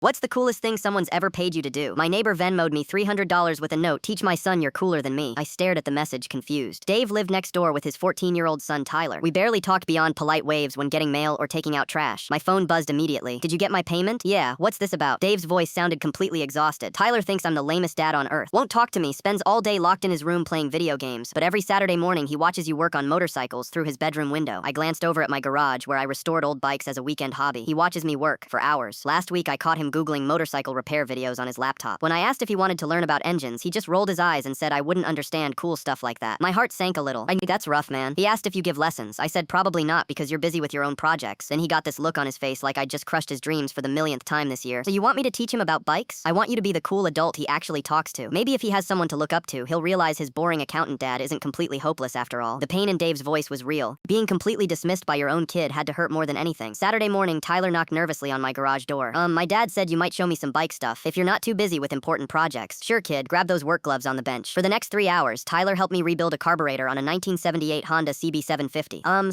What's the coolest thing someone's ever paid you to do? My neighbor Venmo'd me $300 with a note, teach my son you're cooler than me. I stared at the message, confused. Dave lived next door with his 14-year-old son Tyler. We barely talked beyond polite waves when getting mail or taking out trash. My phone buzzed immediately. Did you get my payment? Yeah, what's this about? Dave's voice sounded completely exhausted. Tyler thinks I'm the lamest dad on earth. Won't talk to me, spends all day locked in his room playing video games, but every Saturday morning he watches you work on motorcycles through his bedroom window. I glanced over at my garage where I restored old bikes as a weekend hobby. He watches me work for hours. Last week I caught him Googling motorcycle repair videos on his laptop. When I asked if he wanted to learn about engines, he just rolled his eyes and said I wouldn't understand cool stuff like that. My heart sank a little. I knew that's rough, man. He asked if you give lessons. I said probably not because you're busy with your own projects. Then he got this look on his face like I'd just crushed his dreams for the millionth time this year. So you want me to teach him about bikes? I want you to be the cool adult he actually talks to. Maybe if he has someone to look up to, he'll realize his boring accountant dad isn't completely hopeless after all. The pain in Dave's voice was real. Being completely dismissed by your own kid had to hurt more than anything. Saturday morning, Tyler knocked nervously on my garage door. My dad said you might show me some bike stuff if you're not too busy with important projects. Sure, kid, grab those work gloves on the bench. For the next 3 hours, Tyler helped me rebuild a carburetor on a 1978 Honda CB750. I'm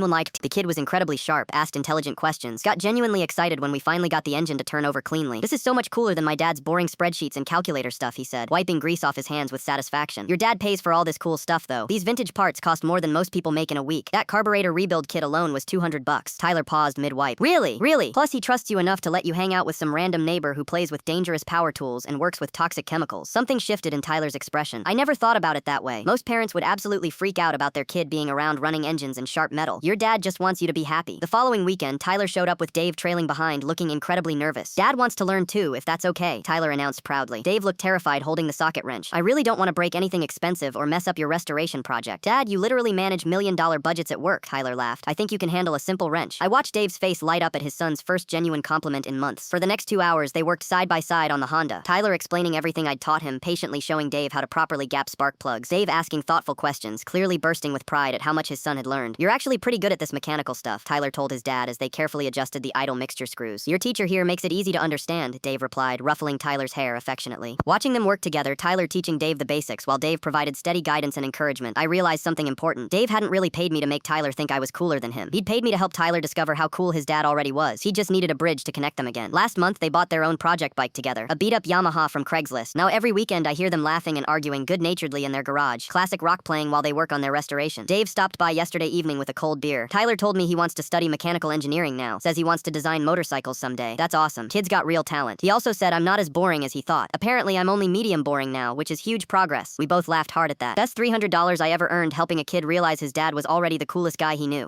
like, the kid was incredibly sharp, asked intelligent questions, got genuinely excited when we finally got the engine to turn over cleanly. This is so much cooler than my dad's boring spreadsheets and calculator stuff, he said, wiping grease off his hands with satisfaction. Your dad pays for all this cool stuff though. These vintage parts cost more than most people make in a week. That carburetor rebuild kit alone was $200. Tyler paused mid-wipe. Really? Really? Plus he trusts you enough to let you hang out with some random neighbor who plays with dangerous power tools and works with toxic chemicals. Something shifted in Tyler's expression. I never thought about it that way. Most parents would absolutely freak out about their kid being around running engines and sharp metal. Your dad just wants you to be happy. The following weekend, Tyler showed up with Dave trailing behind, looking incredibly nervous. Dad wants to learn too, if that's okay, Tyler announced proudly. Dave looked terrified, holding the socket wrench. I really don't want to break anything expensive or mess up your restoration project. Dad, you literally manage million-dollar budgets at work, Tyler laughed. I think you can handle a simple wrench. I watched Dave's face light up at his son's first genuine compliment in months. For the next 2 hours, they worked side by side on the Honda. Tyler explaining everything I'd taught him, patiently showing Dave how to properly gap spark plugs. Dave asking thoughtful questions, clearly bursting with pride at how much his son had learned. You're actually pretty good at this mechanical stuff, Tyler told his dad as they carefully adjusted the idle mixture screws. Your teacher here makes it easy to understand, Dave replied, ruffling Tyler's hair affectionately. Watching them work together, Tyler teaching Dave the basics while Dave provided steady guidance and encouragement, I realized something important. Dave hadn't really paid me to make Tyler think I was cooler than him. He'd paid me to help Tyler discover how cool his dad already was. He just needed a bridge to connect them again. Last month, they bought their own project bike together, a beat-up Yamaha from Craigslist. Now every weekend I hear them laughing and arguing good-naturedly in their garage, classic rock playing while they work on their restoration. Dave stopped by yesterday evening with a cold beer. Tyler told me he wants to study mechanical engineering now, says he wants to design motorcycles someday. That's awesome. Kid's got real talent. He also said I'm not as boring as he thought. Apparently I'm only medium boring now, which is huge progress. We both laughed hard at that. Best $300 I ever earned helping a kid realize his dad was already the coolest guy he knew.